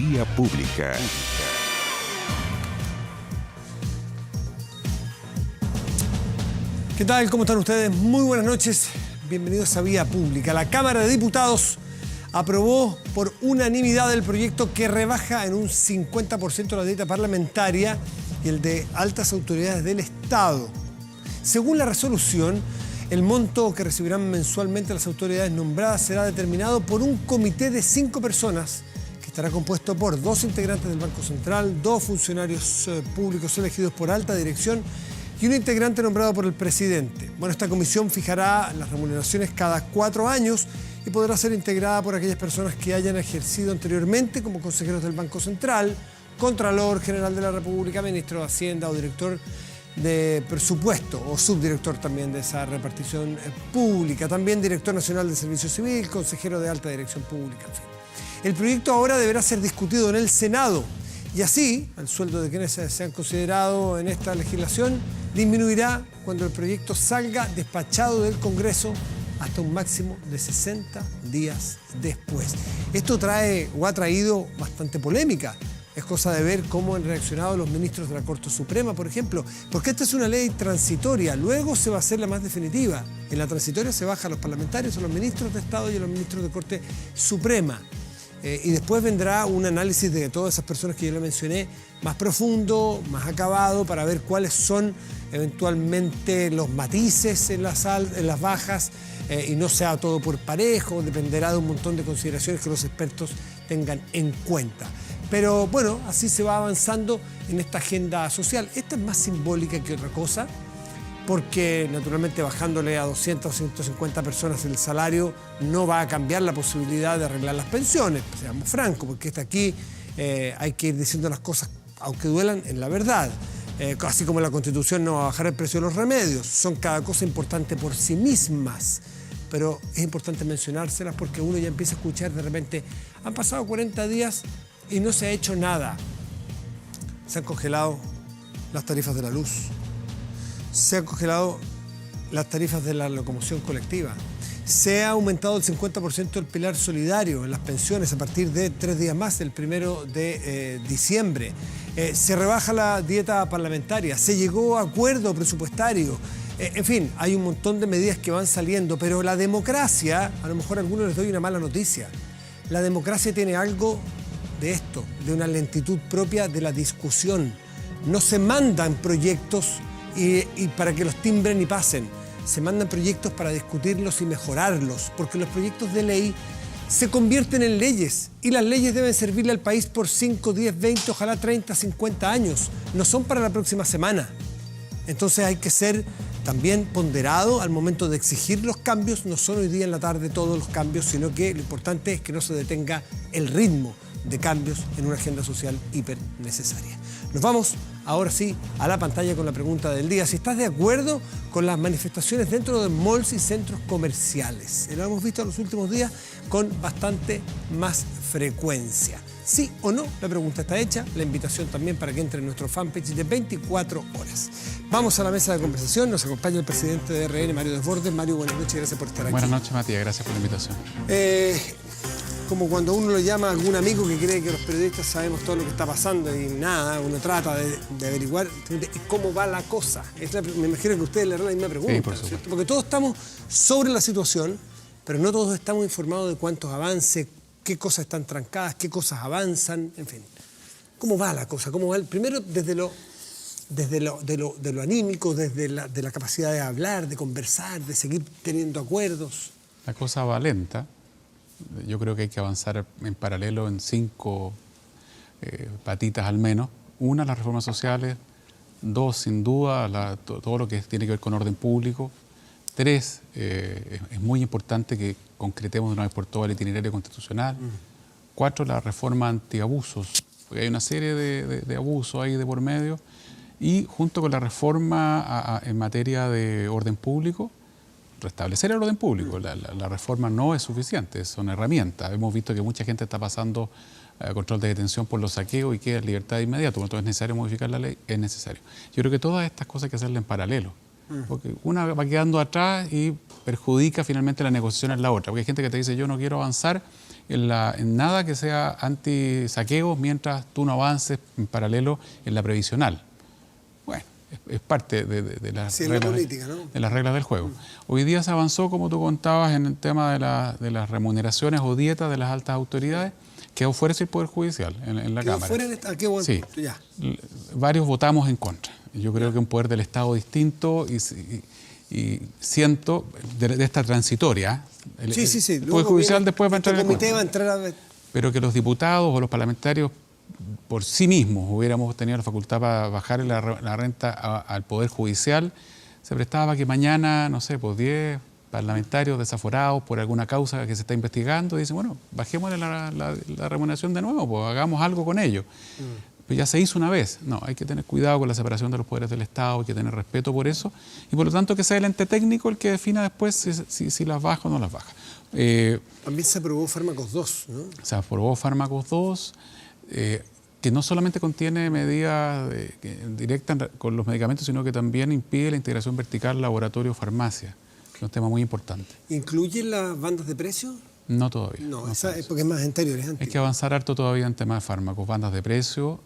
Vía Pública. ¿Qué tal? ¿Cómo están ustedes? Muy buenas noches. Bienvenidos a Vía Pública. La Cámara de Diputados aprobó por unanimidad el proyecto que rebaja en un 50% la dieta parlamentaria y el de altas autoridades del Estado. Según la resolución, el monto que recibirán mensualmente las autoridades nombradas será determinado por un comité de 5 personas que estará compuesto por 2 integrantes del Banco Central, 2 funcionarios públicos elegidos por alta dirección y un integrante nombrado por el presidente. Bueno, esta comisión fijará las remuneraciones cada 4 años y podrá ser integrada por aquellas personas que hayan ejercido anteriormente como consejeros del Banco Central, Contralor General de la República, Ministro de Hacienda o Director de Presupuesto o subdirector también de esa repartición pública, también Director Nacional de Servicio Civil, consejero de alta dirección pública, en fin. El proyecto ahora deberá ser discutido en el Senado y así el sueldo de quienes se han considerado en esta legislación disminuirá cuando el proyecto salga despachado del Congreso hasta un máximo de 60 días después. Esto trae o ha traído bastante polémica. Es cosa de ver cómo han reaccionado los ministros de la Corte Suprema, por ejemplo, porque esta es una ley transitoria, luego se va a hacer la más definitiva. En la transitoria se baja a los parlamentarios, a los ministros de Estado y a los ministros de Corte Suprema. Y después vendrá un análisis de todas esas personas que yo le mencioné, más profundo, más acabado, para ver cuáles son eventualmente los matices en las bajas, y no sea todo por parejo, dependerá de un montón de consideraciones que los expertos tengan en cuenta. Pero bueno, así se va avanzando en esta agenda social. Esta es más simbólica que otra cosa, porque naturalmente bajándole a 200 o 150 personas el salario no va a cambiar la posibilidad de arreglar las pensiones, seamos francos, porque aquí hay que ir diciendo las cosas, aunque duelan, en la verdad. Así como la Constitución no va a bajar el precio de los remedios, son cada cosa importante por sí mismas. Pero es importante mencionárselas porque uno ya empieza a escuchar de repente, han pasado 40 días y no se ha hecho nada. Se han congelado las tarifas de la luz, se han congelado las tarifas de la locomoción colectiva, se ha aumentado el 50% el pilar solidario en las pensiones a partir de 3 días más, el 1 de diciembre. Se rebaja la dieta parlamentaria, se llegó a acuerdo presupuestario. En fin, hay un montón de medidas que van saliendo, pero la democracia, a lo mejor a algunos les doy una mala noticia, la democracia tiene algo de esto, de una lentitud propia de la discusión. No se mandan proyectos y para que los timbren y pasen, se mandan proyectos para discutirlos y mejorarlos, porque los proyectos de ley se convierten en leyes y las leyes deben servirle al país por 5, 10, 20, ojalá 30, 50 años, no son para la próxima semana. Entonces hay que ser también ponderado al momento de exigir los cambios, no son hoy día en la tarde todos los cambios, sino que lo importante es que no se detenga el ritmo de cambios en una agenda social hiper necesaria. Nos vamos ahora sí a la pantalla con la pregunta del día. Si estás de acuerdo con las manifestaciones dentro de malls y centros comerciales. Lo hemos visto en los últimos días con bastante más frecuencia. ¿Sí o no? La pregunta está hecha. La invitación también para que entre en nuestro fanpage de 24 horas. Vamos a la mesa de conversación. Nos acompaña el presidente de RN, Mario Desbordes. Mario, buenas noches. Gracias por estar aquí. Buenas noches, Matías. Gracias por la invitación. Como cuando uno lo llama a algún amigo que cree que los periodistas sabemos todo lo que está pasando y nada, uno trata de averiguar cómo va la cosa. Me imagino que ustedes le harán la misma pregunta, sí, por supuesto. ¿Cierto? Porque todos estamos sobre la situación, pero no todos estamos informados de cuántos avances, qué cosas están trancadas, qué cosas avanzan, en fin. ¿Cómo va la cosa? ¿Cómo va? Primero desde lo anímico, desde la capacidad de hablar, de conversar, de seguir teniendo acuerdos. La cosa va lenta. Yo creo que hay que avanzar en paralelo en 5 patitas al menos. 1, las reformas sociales. 2, sin duda, todo lo que tiene que ver con orden público. 3, es muy importante que concretemos de una vez por todas el itinerario constitucional. 4, la reforma antiabusos, porque hay una serie de abusos ahí de por medio. Y junto con la reforma en materia de orden público, restablecer el orden público. La reforma no es suficiente, son herramientas. Hemos visto que mucha gente está pasando control de detención por los saqueos y queda en libertad de inmediato. Por lo tanto, es necesario modificar la ley, es necesario. Yo creo que todas estas cosas hay que hacerlas en paralelo. porque una va quedando atrás y perjudica finalmente la negociación en la otra. Porque hay gente que te dice, yo no quiero avanzar en nada que sea anti-saqueos mientras tú no avances en paralelo en la previsional. Bueno, es parte de las reglas, política, ¿no? De las reglas del juego. Hoy día se avanzó, como tú contabas, en el tema de las remuneraciones o dietas de las altas autoridades. Quedó fuera el Poder Judicial en la Cámara. Qué buen sí. punto, ya. Varios votamos en contra. Yo creo que un poder del Estado distinto y siento de esta transitoria. El Poder Judicial después va a entrar en el comité va a entrar a... Pero que los diputados o los parlamentarios por sí mismos hubiéramos tenido la facultad para bajar la renta al Poder Judicial, se prestaba que mañana, no sé, pues 10 parlamentarios desaforados por alguna causa que se está investigando y dicen, bueno, bajémosle la remuneración de nuevo, pues hagamos algo con ello. Pero ya se hizo una vez. No, hay que tener cuidado con la separación de los poderes del Estado, hay que tener respeto por eso, y por lo tanto que sea el ente técnico el que defina después si las baja o no las baja. También se aprobó Fármacos 2, ¿no? Se aprobó Fármacos 2, que no solamente contiene medidas directas con los medicamentos, sino que también impide la integración vertical laboratorio-farmacia, que es un tema muy importante. ¿Incluye las bandas de precios? No todavía. No, esa es porque es más anterior. Hay que avanzar harto todavía en temas de fármacos, bandas de precio.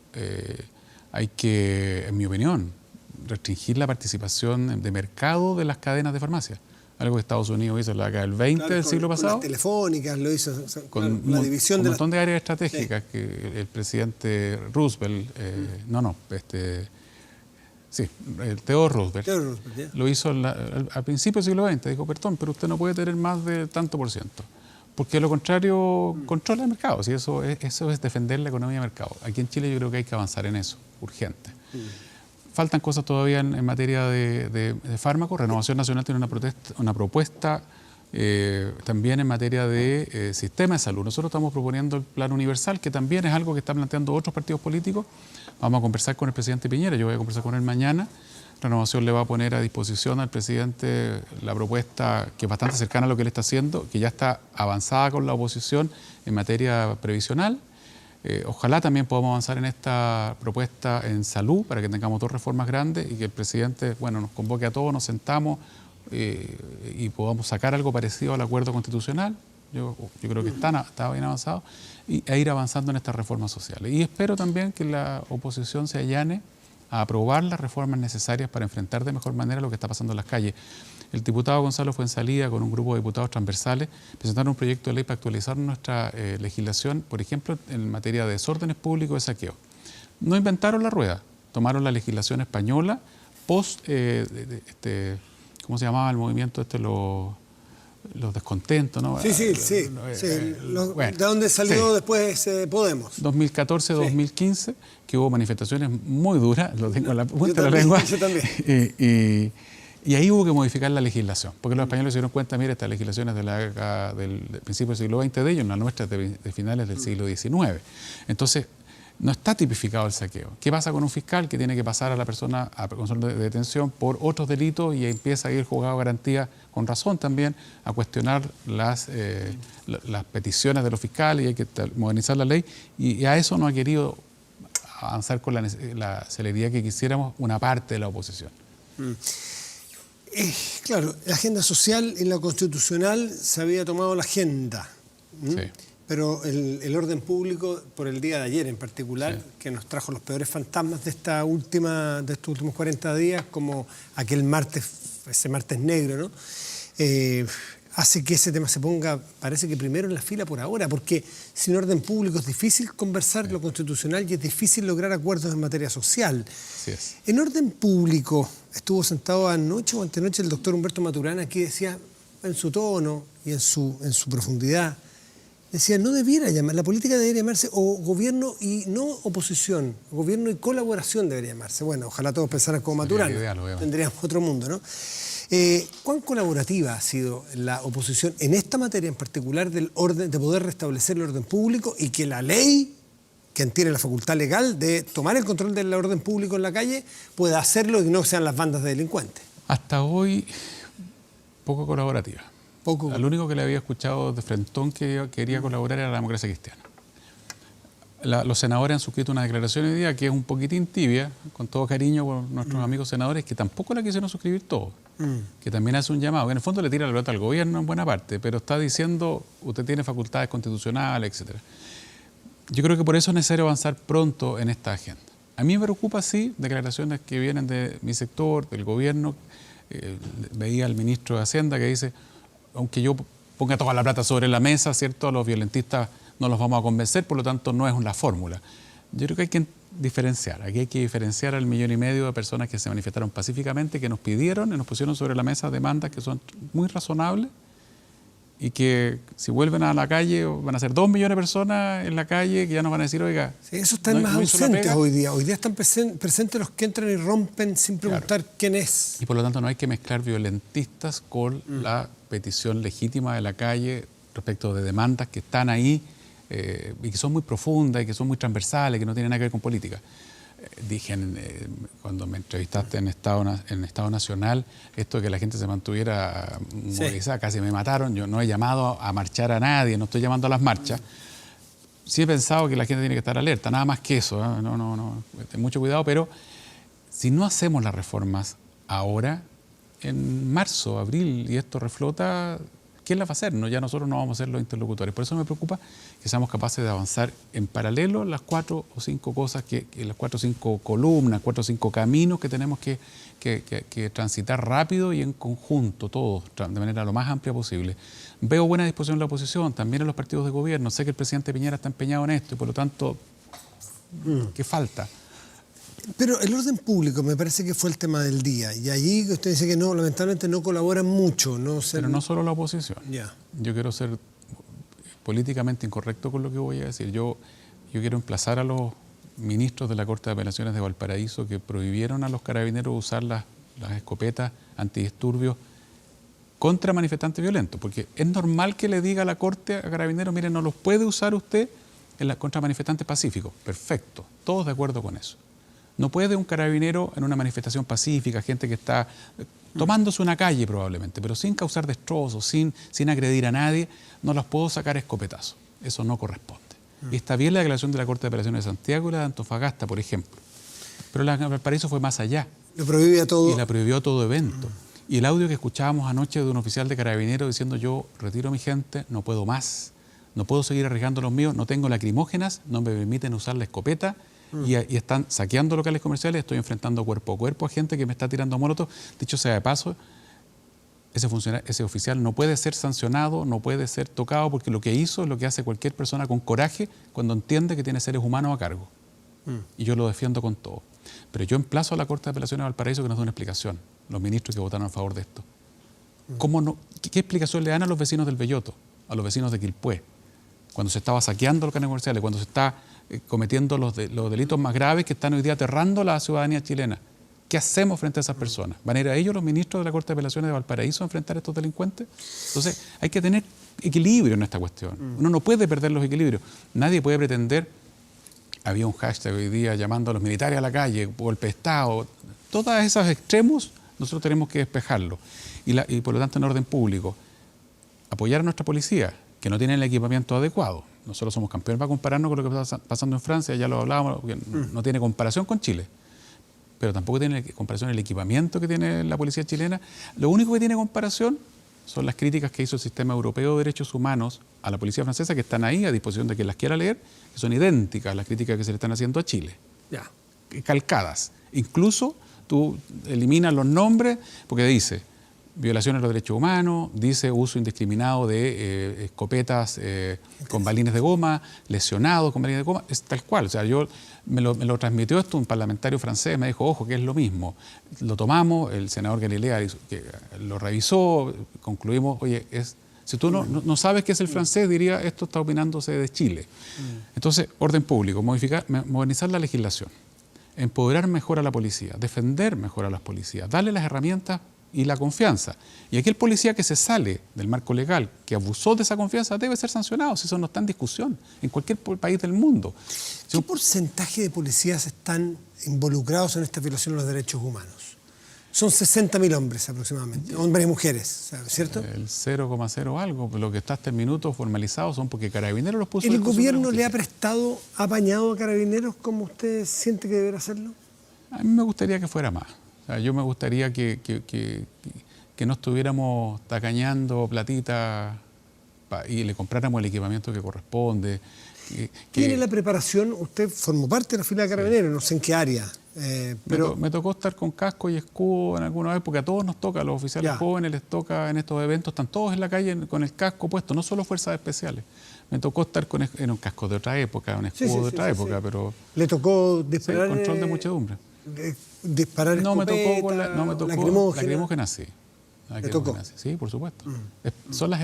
Hay que, en mi opinión, restringir la participación de mercado de las cadenas de farmacia. Algo que Estados Unidos hizo en la década del 20 del siglo pasado. Con las telefónicas lo hizo, con la división un de montón de áreas estratégicas que el presidente Roosevelt, Theodore Roosevelt, lo hizo al principio del siglo XX. Dijo, perdón, pero usted no puede tener más de tanto por ciento. Porque lo contrario controla el mercado. Si eso es defender la economía de mercado. Aquí en Chile yo creo que hay que avanzar en eso, urgente. Faltan cosas todavía en materia de fármacos. Renovación Nacional tiene una propuesta también en materia de sistema de salud. Nosotros estamos proponiendo el Plan Universal, que también es algo que están planteando otros partidos políticos. Vamos a conversar con el presidente Piñera, yo voy a conversar con él mañana. Renovación le va a poner a disposición al presidente la propuesta que es bastante cercana a lo que él está haciendo, que ya está avanzada con la oposición en materia previsional. Ojalá también podamos avanzar en esta propuesta en salud para que tengamos dos reformas grandes y que el presidente nos convoque a todos, nos sentamos y podamos sacar algo parecido al acuerdo constitucional. Yo creo que está bien avanzado e ir avanzando en estas reformas sociales. Y espero también que la oposición se allane a aprobar las reformas necesarias para enfrentar de mejor manera lo que está pasando en las calles. El diputado Gonzalo Fuenzalía, con un grupo de diputados transversales, presentaron un proyecto de ley para actualizar nuestra legislación, por ejemplo, en materia de desórdenes públicos y de saqueo. No inventaron la rueda, tomaron la legislación española post, ¿cómo se llamaba el movimiento los descontentos, ¿no? Sí. ¿De dónde salió después Podemos? 2014-2015, que hubo manifestaciones muy duras, lo tengo en la punta de la lengua. Yo también. Y ahí hubo que modificar la legislación, porque los españoles se dieron cuenta, mira, estas legislaciones del principio del siglo XX de ellos, la nuestra es de finales del siglo XIX. Entonces, no está tipificado el saqueo. ¿Qué pasa con un fiscal que tiene que pasar a la persona a control de detención por otros delitos y empieza a ir el juzgado de garantía, con razón también, a cuestionar las peticiones de los fiscales y hay que modernizar la ley? Y a eso no ha querido avanzar con la celeridad que quisiéramos una parte de la oposición. Claro, la agenda social y la constitucional se había tomado la agenda. Sí. Pero el orden público, por el día de ayer en particular, que nos trajo los peores fantasmas de estos últimos 40 días, como aquel ese martes negro, ¿no? Hace que ese tema se ponga, parece que primero en la fila por ahora, porque sin orden público es difícil conversar lo constitucional y es difícil lograr acuerdos en materia social. Así es. En orden público, estuvo sentado anoche o antenoche el doctor Humberto Maturana, que decía, en su tono y en su profundidad, decía, no debiera la política debería llamarse o gobierno y no oposición, gobierno y colaboración debería llamarse. Bueno, ojalá todos pensaran como Maturana, tendríamos otro mundo, ¿no? ¿Cuán colaborativa ha sido la oposición en esta materia en particular del orden, de poder restablecer el orden público y que la ley, quien tiene la facultad legal de tomar el control del orden público en la calle, pueda hacerlo y no sean las bandas de delincuentes? Hasta hoy, poco colaborativa. Al único que le había escuchado de frentón que quería colaborar era la Democracia Cristiana. Los senadores han suscrito una declaración hoy día que es un poquitín tibia, con todo cariño por nuestros amigos senadores, que tampoco la quisieron suscribir todos, que también hace un llamado, que en el fondo le tira la pelota al gobierno en buena parte, pero está diciendo, usted tiene facultades constitucionales, etc. Yo creo que por eso es necesario avanzar pronto en esta agenda. A mí me preocupa, sí, declaraciones que vienen de mi sector, del gobierno. Veía al ministro de Hacienda que dice, aunque yo ponga toda la plata sobre la mesa, ¿cierto?, a los violentistas no los vamos a convencer, por lo tanto no es la fórmula. Yo creo que hay que diferenciar, aquí hay que diferenciar al 1,5 millones de personas que se manifestaron pacíficamente, que nos pidieron y nos pusieron sobre la mesa demandas que son muy razonables y que si vuelven a la calle van a ser 2 millones de personas en la calle que ya nos van a decir, oiga... Sí, eso están más ausentes hoy día. Hoy día están presentes los que entran y rompen sin preguntar quién es. Y por lo tanto no hay que mezclar violentistas con la petición legítima de la calle respecto de demandas que están ahí y que son muy profundas y que son muy transversales, que no tienen nada que ver con política. Dije cuando me entrevistaste en Estado Nacional, esto de que la gente se mantuviera movilizada, casi me mataron. Yo no he llamado a marchar a nadie, no estoy llamando a las marchas. Sí he pensado que la gente tiene que estar alerta, nada más que eso. No, ten mucho cuidado, pero si no hacemos las reformas ahora, en marzo, abril, y esto reflota, ¿quién las va a hacer? No, ya nosotros no vamos a ser los interlocutores. Por eso me preocupa que seamos capaces de avanzar en paralelo las 4 o 5 cosas, las 4 o 5 columnas, 4 o 5 caminos que tenemos que transitar rápido y en conjunto, todos, de manera lo más amplia posible. Veo buena disposición en la oposición, también en los partidos de gobierno. Sé que el presidente Piñera está empeñado en esto y por lo tanto, ¿qué falta? Pero el orden público me parece que fue el tema del día. Y allí usted dice que no, lamentablemente no colaboran mucho. Pero no solo la oposición. Yeah. Yo quiero ser políticamente incorrecto con lo que voy a decir. Yo quiero emplazar a los ministros de la Corte de Apelaciones de Valparaíso que prohibieron a los carabineros usar las escopetas antidisturbios contra manifestantes violentos. Porque es normal que le diga a la Corte a carabineros, miren, no los puede usar usted contra manifestantes pacíficos. Perfecto, todos de acuerdo con eso. No puede un carabinero en una manifestación pacífica, gente que está tomándose una calle probablemente, pero sin causar destrozos, sin agredir a nadie, no las puedo sacar a escopetazos. Eso no corresponde. Y está bien la declaración de la Corte de Apelaciones de Santiago y la de Antofagasta, por ejemplo. Pero la de Valparaíso fue más allá. Lo prohíbe a todo. Y la prohibió a todo evento. Y el audio que escuchábamos anoche de un oficial de carabineros diciendo, yo retiro a mi gente, no puedo más, no puedo seguir arriesgando los míos, no tengo lacrimógenas, no me permiten usar la escopeta, y están saqueando locales comerciales, estoy enfrentando cuerpo a cuerpo a gente que me está tirando molotov. Dicho sea de paso, ese oficial no puede ser sancionado, no puede ser tocado, porque lo que hizo es lo que hace cualquier persona con coraje cuando entiende que tiene seres humanos a cargo. Y yo lo defiendo con todo. Pero yo emplazo a la Corte de Apelaciones de Valparaíso que nos dé una explicación, los ministros que votaron a favor de esto. ¿Qué explicación le dan a los vecinos del Belloto, a los vecinos de Quilpué, cuando se estaba saqueando locales comerciales, cuando se está cometiendo los delitos más graves que están hoy día aterrando a la ciudadanía chilena? ¿Qué hacemos frente a esas personas? ¿Van a ir a ellos los ministros de la Corte de Apelaciones de Valparaíso a enfrentar a estos delincuentes? Entonces, hay que tener equilibrio en esta cuestión. Uno no puede perder los equilibrios. Nadie puede pretender... Había un hashtag hoy día llamando a los militares a la calle, golpe de Estado. Todos esos extremos nosotros tenemos que despejarlos. Y por lo tanto, en orden público, apoyar a nuestra policía, que no tiene el equipamiento adecuado. Nosotros somos campeones para compararnos con lo que está pasando en Francia, ya lo hablábamos, que no tiene comparación con Chile, pero tampoco tiene comparación el equipamiento que tiene la policía chilena. Lo único que tiene comparación son las críticas que hizo el Sistema Europeo de Derechos Humanos a la policía francesa, que están ahí a disposición de quien las quiera leer, que son idénticas a las críticas que se le están haciendo a Chile. Ya. Calcadas. Incluso tú eliminas los nombres porque dice violaciones a los derechos humanos, dice uso indiscriminado de escopetas con balines de goma, lesionados con balines de goma, es tal cual. O sea, me lo transmitió esto un parlamentario francés, me dijo, ojo, que es lo mismo. Lo tomamos, el senador Galilea que lo revisó, concluimos, oye, si tú no sabes qué es el francés, diría, esto está opinándose de Chile. Entonces, orden público, modernizar la legislación, empoderar mejor a la policía, defender mejor a las policías, darle las herramientas y la confianza. Y aquel policía que se sale del marco legal, que abusó de esa confianza, debe ser sancionado, si eso no está en discusión en cualquier país del mundo. ¿Qué porcentaje de policías están involucrados en esta violación de los derechos humanos? Son 60.000 hombres aproximadamente, hombres y mujeres, ¿cierto? El 0,0 algo, lo que está hasta el minuto formalizado son porque Carabineros los puso. ¿El gobierno le ha prestado, ha apañado a Carabineros como usted siente que deberá hacerlo? A mí me gustaría que fuera más. O sea, yo me gustaría que no estuviéramos tacañando platita y le compráramos el equipamiento que corresponde. ¿Tiene la preparación? Usted formó parte de la fila de Carabineros, sí. No sé en qué área. Pero me tocó estar con casco y escudo en alguna vez, porque a todos nos toca, a los oficiales jóvenes les toca en estos eventos, están todos en la calle con el casco puesto, no solo fuerzas especiales. Me tocó estar en un casco de otra época, un escudo de otra época, pero... ¿Le tocó disparar? Sí, control de muchedumbre. ¿Disparar escopeta, no me tocó lacrimógena, sí. ¿Le tocó? Sí, por supuesto. Son los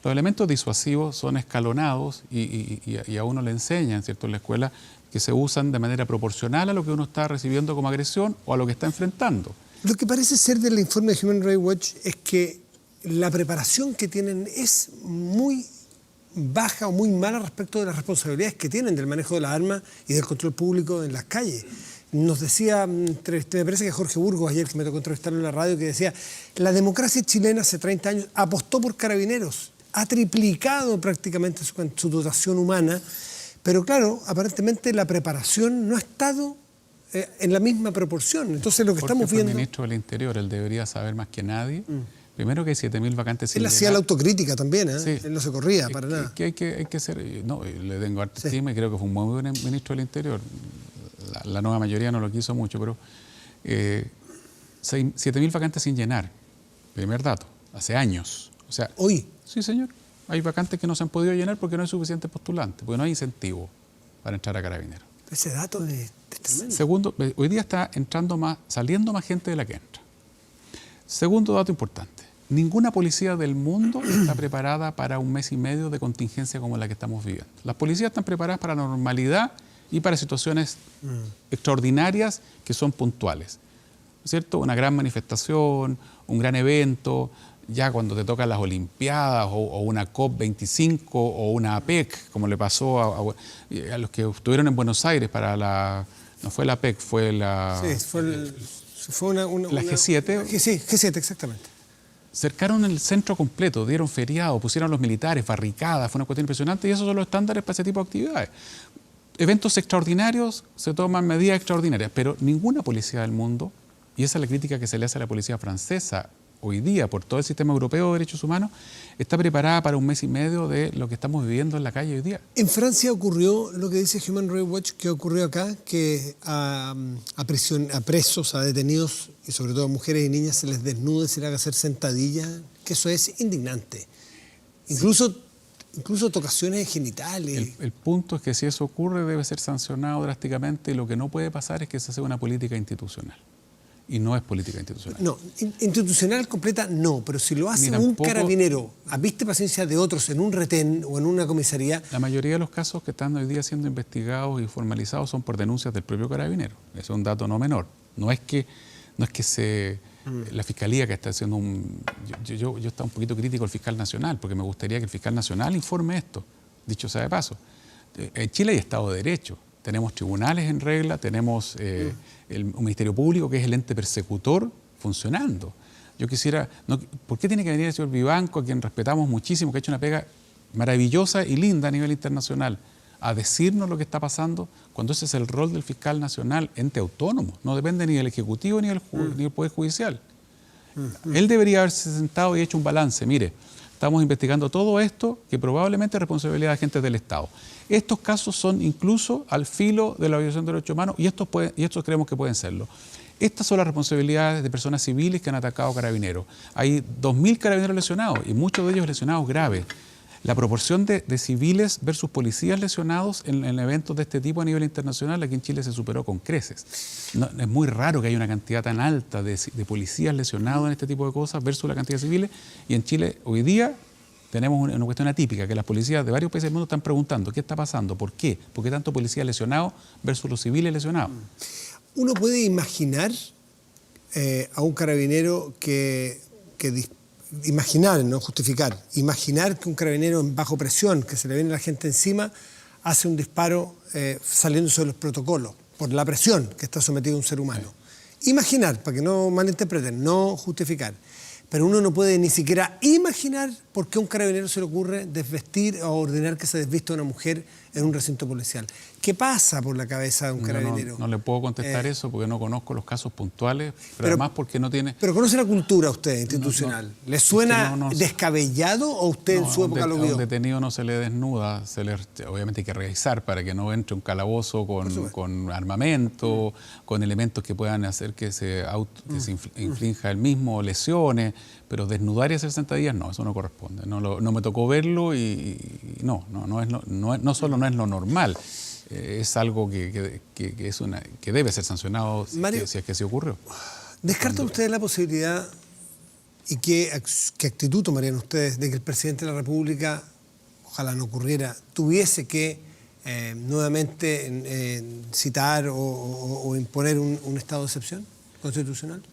elementos disuasivos son escalonados y a uno le enseñan, ¿cierto?, en la escuela, que se usan de manera proporcional a lo que uno está recibiendo como agresión o a lo que está enfrentando. Lo que parece ser del informe de Human Rights Watch es que la preparación que tienen es muy baja o muy mala respecto de las responsabilidades que tienen del manejo de las armas y del control público en las calles. Nos decía, me parece que Jorge Burgos, ayer que me tocó entrevistarlo en la radio, que decía, la democracia chilena hace 30 años apostó por Carabineros, ha triplicado prácticamente su dotación humana, pero claro, aparentemente la preparación no ha estado en la misma proporción. Entonces lo que estamos viendo... El ministro del Interior, él debería saber más que nadie. Primero que hay 7.000 vacantes sin llenar. Él hacía la autocrítica también, Sí. Él no se corría para nada. Hay que ser... No, le tengo harta estima y creo que fue un muy buen ministro del Interior. La nueva mayoría no lo quiso mucho, pero 7.000 vacantes sin llenar. Primer dato, hace años. O sea, ¿Hoy? Sí, señor. Hay vacantes que no se han podido llenar porque no hay suficientes postulantes, porque no hay incentivo para entrar a Carabineros. Ese dato es tremendo. Segundo, hoy día está saliendo más gente de la que entra. Segundo dato importante, ninguna policía del mundo está preparada para un mes y medio de contingencia como la que estamos viviendo. Las policías están preparadas para la normalidad y para situaciones extraordinarias que son puntuales, ¿cierto? Una gran manifestación, un gran evento, ya cuando te tocan las Olimpiadas o una COP25 o una APEC, como le pasó a los que estuvieron en Buenos Aires para no fue la APEC, fue la... Sí, fue la G7. Sí, G7, exactamente. Cercaron el centro completo, dieron feriado, pusieron a los militares, barricadas, fue una cuestión impresionante y esos son los estándares para ese tipo de actividades. Eventos extraordinarios, se toman medidas extraordinarias, pero ninguna policía del mundo, y esa es la crítica que se le hace a la policía francesa hoy día por todo el sistema europeo de derechos humanos, está preparada para un mes y medio de lo que estamos viviendo en la calle hoy día. En Francia ocurrió lo que dice Human Rights Watch que ocurrió acá, que a presos, a detenidos y sobre todo a mujeres y niñas se les desnude, se les haga hacer sentadillas, que eso es indignante. Incluso tocaciones genitales. El punto es que si eso ocurre debe ser sancionado drásticamente y lo que no puede pasar es que se haga una política institucional. Y no es política institucional. No, institucional completa no, pero si lo hace un carabinero a vista y paciencia de otros en un retén o en una comisaría... La mayoría de los casos que están hoy día siendo investigados y formalizados son por denuncias del propio carabinero. Eso es un dato no menor. No es que la Fiscalía que está haciendo Yo estaba un poquito crítico al fiscal nacional, porque me gustaría que el fiscal nacional informe esto, dicho sea de paso. En Chile hay Estado de Derecho. Tenemos tribunales en regla, tenemos un Ministerio Público que es el ente persecutor funcionando. Yo quisiera... ¿Por qué tiene que venir el señor Vivanco, a quien respetamos muchísimo, que ha hecho una pega maravillosa y linda a nivel internacional, a decirnos lo que está pasando cuando ese es el rol del fiscal nacional, ente autónomo? No depende ni del Ejecutivo ni del Poder Judicial. Él debería haberse sentado y hecho un balance. Mire, estamos investigando todo esto que probablemente es responsabilidad de agentes del Estado. Estos casos son incluso al filo de la violación de derechos humanos y estos creemos que pueden serlo. Estas son las responsabilidades de personas civiles que han atacado carabineros. Hay 2.000 carabineros lesionados y muchos de ellos lesionados graves. La proporción de civiles versus policías lesionados en eventos de este tipo a nivel internacional aquí en Chile se superó con creces. No, es muy raro que haya una cantidad tan alta de policías lesionados en este tipo de cosas versus la cantidad de civiles. Y en Chile hoy día tenemos una cuestión atípica, que las policías de varios países del mundo están preguntando ¿qué está pasando? ¿Por qué? ¿Por qué tanto policía lesionado versus los civiles lesionados? Uno puede imaginar a un carabinero imaginar, no justificar, imaginar que un carabinero bajo presión, que se le viene la gente encima, hace un disparo saliéndose de los protocolos, por la presión que está sometido un ser humano. imaginar, para que no malinterpreten, no justificar, pero uno no puede ni siquiera imaginar por qué a un carabinero se le ocurre desvestir o ordenar que se desvista a una mujer en un recinto policial. ¿Qué pasa por la cabeza de un carabinero? No le puedo contestar eso porque no conozco los casos puntuales, pero además porque no tiene... Pero conoce la cultura usted, institucional. ¿Le suena descabellado o usted en su época lo vio? A un detenido no se le desnuda, obviamente hay que revisar para que no entre un calabozo con armamento, con elementos que puedan hacer que se inflinja el mismo, lesiones, pero desnudar y hacer sentadillas, no, eso no corresponde. No me tocó verlo y no solo no es lo normal. Es algo que debe ser sancionado. Mario, si es que se ocurrió. ¿Descartan ustedes la posibilidad y qué actitud tomarían ustedes de que el presidente de la República, ojalá no ocurriera, tuviese que nuevamente citar o imponer un estado de excepción constitucional?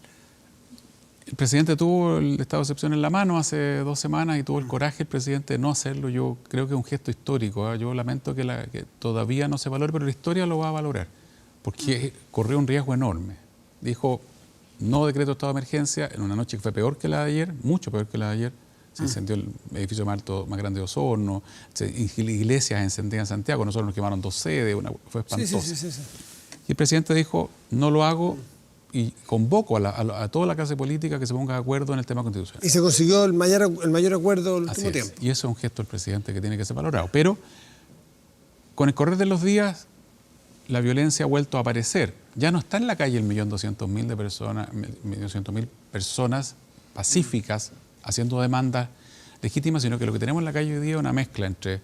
El presidente tuvo el estado de excepción en la mano hace 2 semanas y tuvo el coraje el presidente de no hacerlo. Yo creo que es un gesto histórico. Yo lamento que todavía no se valore, pero la historia lo va a valorar, porque corrió un riesgo enorme. Dijo, no decreto estado de emergencia en una noche que fue peor que la de ayer, mucho peor que la de ayer. Se incendió el edificio más grande de Osorno, iglesias encendidas en Santiago, nosotros nos quemaron 2 sedes, fue espantoso. Sí. Y el presidente dijo, no lo hago, y convoco a toda la clase política que se ponga de acuerdo en el tema constitucional. Y se consiguió el mayor acuerdo el último tiempo. Y eso es un gesto del presidente que tiene que ser valorado. Pero con el correr de los días, la violencia ha vuelto a aparecer. Ya no está en la calle 1.200.000 personas pacíficas haciendo demandas legítimas, sino que lo que tenemos en la calle hoy día es una mezcla entre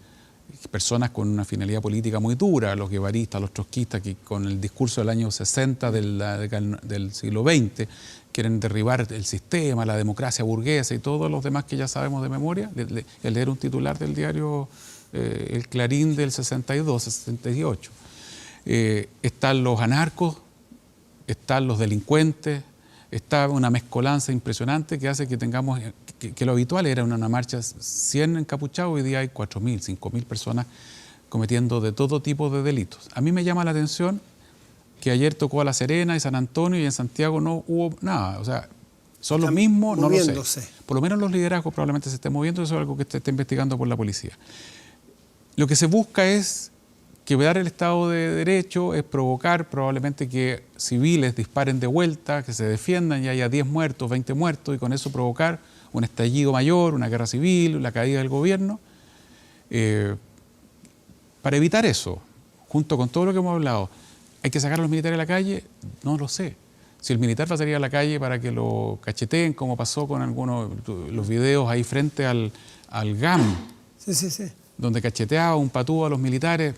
personas con una finalidad política muy dura, los guevaristas, los trotskistas, que con el discurso del año 60 del siglo XX quieren derribar el sistema, la democracia burguesa y todos los demás que ya sabemos de memoria. El leer un titular del diario El Clarín del 62, 68. Están los anarcos, están los delincuentes, está una mezcolanza impresionante que hace que tengamos, que lo habitual era una marcha 100 encapuchados, hoy día hay 4.000, 5.000 personas cometiendo de todo tipo de delitos. A mí me llama la atención que ayer tocó a La Serena y San Antonio y en Santiago no hubo nada, o sea, son los mismos, no lo sé. Por lo menos los liderazgos probablemente se estén moviendo, eso es algo que se está investigando por la policía. Lo que se busca es quebrar el Estado de Derecho, es provocar probablemente que civiles disparen de vuelta, que se defiendan y haya 10 muertos, 20 muertos, y con eso provocar un estallido mayor, una guerra civil, la caída del gobierno. Para evitar eso, junto con todo lo que hemos hablado, ¿hay que sacar a los militares a la calle? No lo sé. Si el militar va a salir a la calle para que lo cacheteen, como pasó con algunos los videos ahí frente al GAM, donde cacheteaba un patúo a los militares,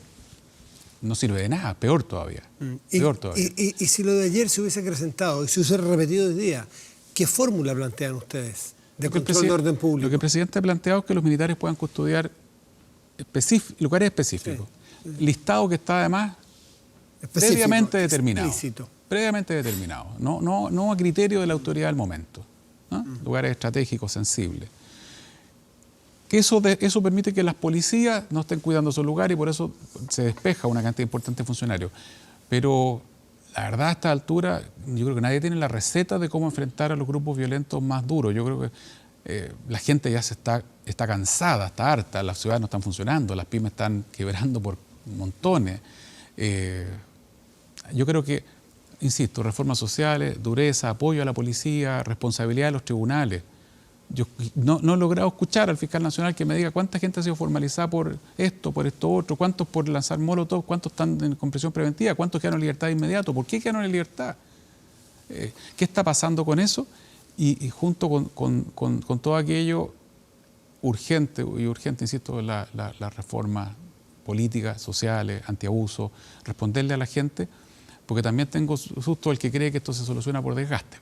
no sirve de nada, peor todavía. Y si lo de ayer se hubiese acrecentado y se hubiese repetido hoy día, ¿qué fórmula plantean ustedes de control de orden público? Lo que el presidente ha planteado es que los militares puedan custodiar lugares específicos. Listado que está además previamente determinado. Explícito. Previamente determinado. No a criterio de la autoridad del momento. Lugares estratégicos, sensibles. Que eso permite que las policías no estén cuidando esos lugares y por eso se despeja una cantidad importante de funcionarios. Pero la verdad, a esta altura, yo creo que nadie tiene la receta de cómo enfrentar a los grupos violentos más duros. Yo creo que la gente ya está cansada, está harta, las ciudades no están funcionando, las pymes están quebrando por montones. Yo creo que, insisto, reformas sociales, dureza, apoyo a la policía, responsabilidad de los tribunales. Yo no he logrado escuchar al fiscal nacional que me diga cuánta gente ha sido formalizada por esto otro, cuántos por lanzar molotov, cuántos están con prisión preventiva, cuántos quedaron en libertad de inmediato, por qué quedaron en libertad, qué está pasando con eso y junto con todo aquello urgente, insisto, las reformas políticas, sociales, antiabuso, responderle a la gente, porque también tengo susto el que cree que esto se soluciona por desgaste.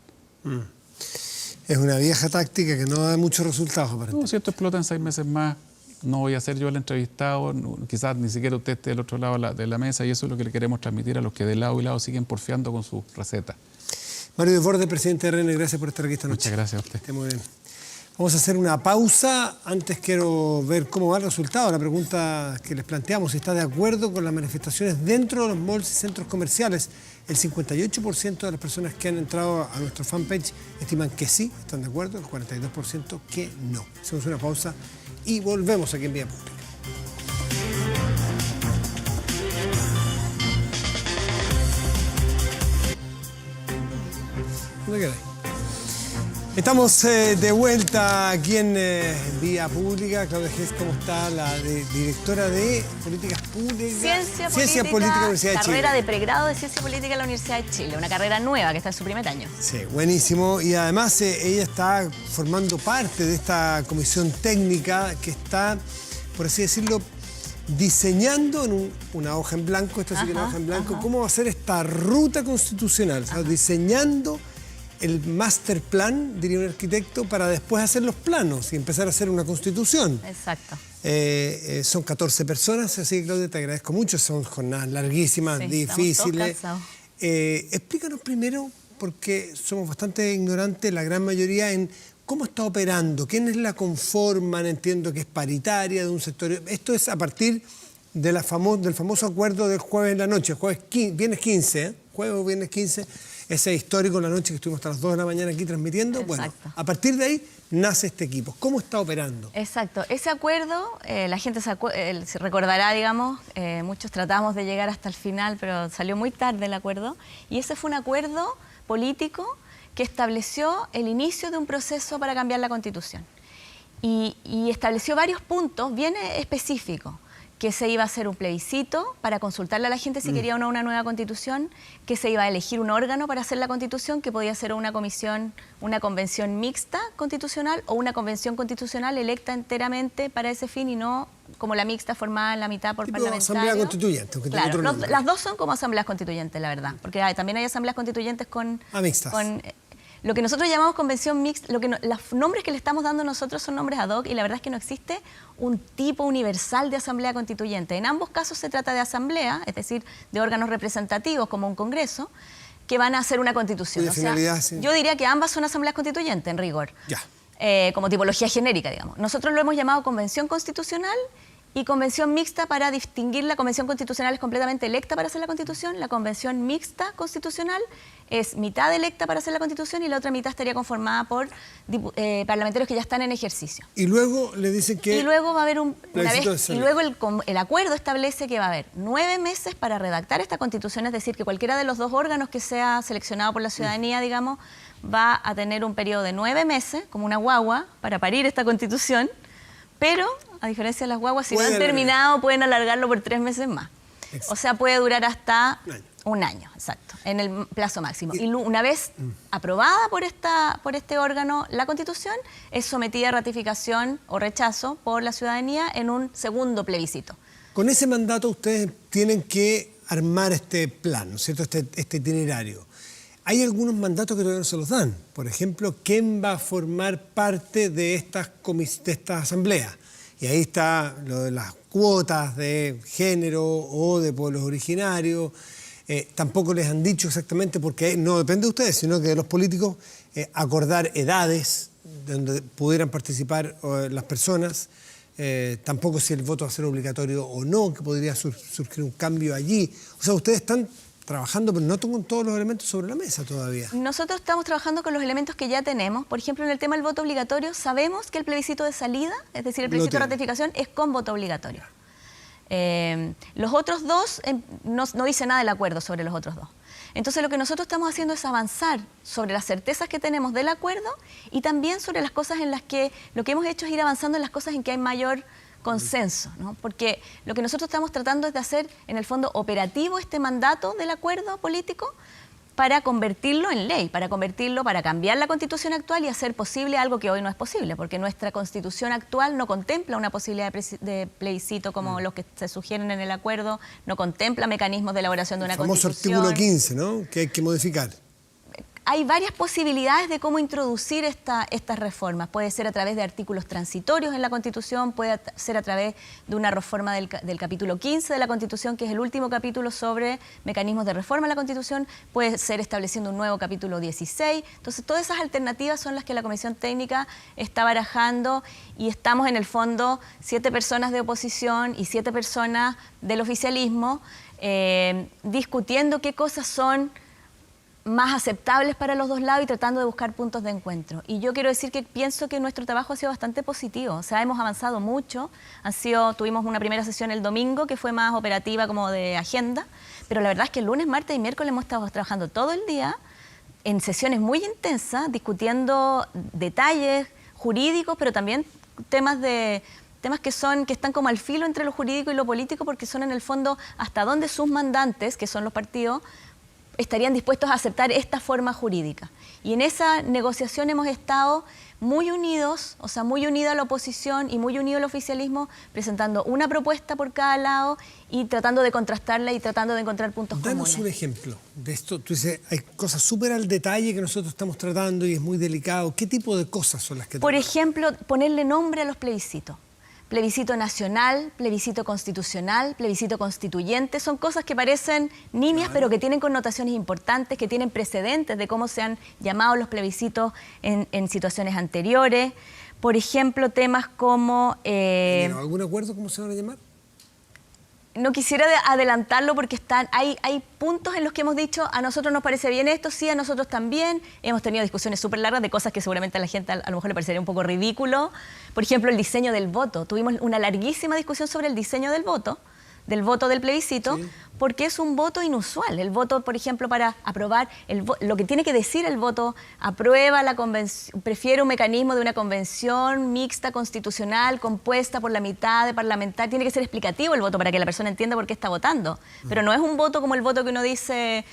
Es una vieja táctica que no da muchos resultados, aparentemente. No, si esto explota en 6 meses más, no voy a ser yo el entrevistado, quizás ni siquiera usted esté del otro lado de la mesa, y eso es lo que le queremos transmitir a los que de lado y lado siguen porfiando con sus recetas. Mario Desbordes, presidente de RN, gracias por estar aquí esta noche. Muchas gracias a usted. Esté muy bien. Vamos a hacer una pausa. Antes quiero ver cómo va el resultado. La pregunta que les planteamos, si está de acuerdo con las manifestaciones dentro de los malls y centros comerciales. El 58% de las personas que han entrado a nuestro fanpage estiman que sí, están de acuerdo. El 42% que no. Hacemos una pausa y volvemos aquí en Vía Pública. ¿Dónde quedáis? Estamos de vuelta aquí en Vía Pública. Claudia Gess, ¿cómo está? La directora de Políticas Públicas. Ciencia Política, Universidad de Chile. Carrera de pregrado de Ciencia Política en la Universidad de Chile. Una carrera nueva que está en su primer año. Sí, buenísimo. Y además ella está formando parte de esta comisión técnica que está, por así decirlo, diseñando en una hoja en blanco, esta sí que es una hoja en blanco, cómo va a ser esta ruta constitucional. O sea, diseñando el master plan, diría un arquitecto, para después hacer los planos y empezar a hacer una constitución. Exacto. Son 14 personas, así que Claudia, te agradezco mucho. Son jornadas larguísimas, Sí, difíciles. estamos todos Explícanos primero, porque somos bastante ignorantes, la gran mayoría, en cómo está operando, quiénes la conforman. Entiendo que es paritaria de un sector. Esto es a partir de del famoso acuerdo del jueves en la noche, viernes 15, jueves o viernes 15. Ese histórico en la noche que estuvimos hasta las 2 de la mañana aquí transmitiendo. Exacto. Bueno, a partir de ahí nace este equipo. ¿Cómo está operando? Exacto. Ese acuerdo, la gente se recordará, digamos, muchos tratamos de llegar hasta el final, pero salió muy tarde el acuerdo. Y ese fue un acuerdo político que estableció el inicio de un proceso para cambiar la Constitución. Y estableció varios puntos bien específicos. Que se iba a hacer un plebiscito para consultarle a la gente si quería o no una nueva constitución, que se iba a elegir un órgano para hacer la constitución, que podía ser una comisión, una convención mixta constitucional o una convención constitucional electa enteramente para ese fin y no como la mixta formada en la mitad por parlamentarios. Asamblea Constituyente. Claro, las dos son como asambleas constituyentes, la verdad, porque también hay asambleas constituyentes mixtas. Lo que nosotros llamamos convención mixta, los nombres que le estamos dando nosotros son nombres ad hoc y la verdad es que no existe un tipo universal de asamblea constituyente. En ambos casos se trata de asamblea, es decir, de órganos representativos como un congreso, que van a hacer una constitución. O sea, sí. Yo diría que ambas son asambleas constituyentes en rigor, Ya. como tipología genérica, digamos. Nosotros lo hemos llamado convención constitucional y convención mixta para distinguir. La convención constitucional es completamente electa para hacer la constitución, la convención mixta constitucional es mitad electa para hacer la constitución y la otra mitad estaría conformada por parlamentarios que ya están en ejercicio. Y luego le dicen que... Y luego va a haber el acuerdo establece que va a haber 9 meses para redactar esta constitución, es decir, que cualquiera de los dos órganos que sea seleccionado por la ciudadanía, digamos, va a tener un periodo de 9 meses, como una guagua, para parir esta constitución, pero, a diferencia de las guaguas, si no han terminado, pueden alargarlo por 3 meses más. Exacto. O sea, puede durar hasta un año, exacto, en el plazo máximo. Y una vez aprobada por este órgano la Constitución, es sometida a ratificación o rechazo por la ciudadanía en un segundo plebiscito. Con ese mandato ustedes tienen que armar este plan, ¿no es cierto?, este itinerario. Hay algunos mandatos que todavía no se los dan. Por ejemplo, ¿quién va a formar parte de esta asamblea? Y ahí está lo de las cuotas de género o de pueblos originarios. Tampoco les han dicho exactamente, porque no depende de ustedes, sino que de los políticos, acordar edades donde pudieran participar las personas. Tampoco si el voto va a ser obligatorio o no, que podría surgir un cambio allí. O sea, ustedes están trabajando, pero no con todos los elementos sobre la mesa todavía. Nosotros estamos trabajando con los elementos que ya tenemos. Por ejemplo, en el tema del voto obligatorio, sabemos que el plebiscito de salida, es decir, el plebiscito de ratificación, es con voto obligatorio. Los otros dos, no dice nada del acuerdo sobre los otros dos. Entonces, lo que nosotros estamos haciendo es avanzar sobre las certezas que tenemos del acuerdo y también sobre las cosas en las que, lo que hemos hecho es ir avanzando en las cosas en que hay mayor consenso, ¿no? Porque lo que nosotros estamos tratando es de hacer, en el fondo, operativo este mandato del acuerdo político para convertirlo en ley, para cambiar la Constitución actual y hacer posible algo que hoy no es posible, porque nuestra Constitución actual no contempla una posibilidad de plebiscito como los que se sugieren en el acuerdo, no contempla mecanismos de elaboración de una Constitución. El famoso artículo 15, ¿no?, que hay que modificar. hay varias posibilidades de cómo introducir estas reformas. Puede ser a través de artículos transitorios en la Constitución, puede ser a través de una reforma del capítulo 15 de la Constitución, que es el último capítulo sobre mecanismos de reforma a la Constitución, puede ser estableciendo un nuevo capítulo 16. Entonces, todas esas alternativas son las que la Comisión Técnica está barajando y estamos en el fondo 7 personas de oposición y 7 personas del oficialismo discutiendo qué cosas son más aceptables para los dos lados y tratando de buscar puntos de encuentro. Y yo quiero decir que pienso que nuestro trabajo ha sido bastante positivo, o sea, hemos avanzado mucho, tuvimos una primera sesión el domingo que fue más operativa como de agenda, pero la verdad es que el lunes, martes y miércoles hemos estado trabajando todo el día en sesiones muy intensas, discutiendo detalles jurídicos, pero también temas que están como al filo entre lo jurídico y lo político, porque son en el fondo hasta dónde sus mandantes, que son los partidos, estarían dispuestos a aceptar esta forma jurídica. Y en esa negociación hemos estado muy unidos, o sea, muy unida la oposición y muy unido el oficialismo, presentando una propuesta por cada lado y tratando de contrastarla y tratando de encontrar puntos comunes. Danos un ejemplo de esto. Tú dices, hay cosas súper al detalle que nosotros estamos tratando y es muy delicado. ¿Qué tipo de cosas son las que Por tratamos? ejemplo, ponerle nombre a los plebiscitos. Plebiscito nacional, plebiscito constitucional, plebiscito constituyente, son cosas que parecen nimias, pero que tienen connotaciones importantes, que tienen precedentes de cómo se han llamado los plebiscitos en situaciones anteriores. Por ejemplo, temas como... ¿Algún acuerdo cómo se van a llamar? No quisiera adelantarlo porque hay puntos en los que hemos dicho a nosotros nos parece bien esto, sí, a nosotros también. Hemos tenido discusiones súper largas de cosas que seguramente a la gente a lo mejor le parecería un poco ridículo. Por ejemplo, el diseño del voto. Tuvimos una larguísima discusión sobre el diseño del voto del plebiscito, sí, porque es un voto inusual. El voto, por ejemplo, para aprobar, lo que tiene que decir el voto, aprueba la convención, prefiere un mecanismo de una convención mixta constitucional compuesta por la mitad de parlamentarios. Tiene que ser explicativo el voto para que la persona entienda por qué está votando. Pero no es un voto como el voto que uno dice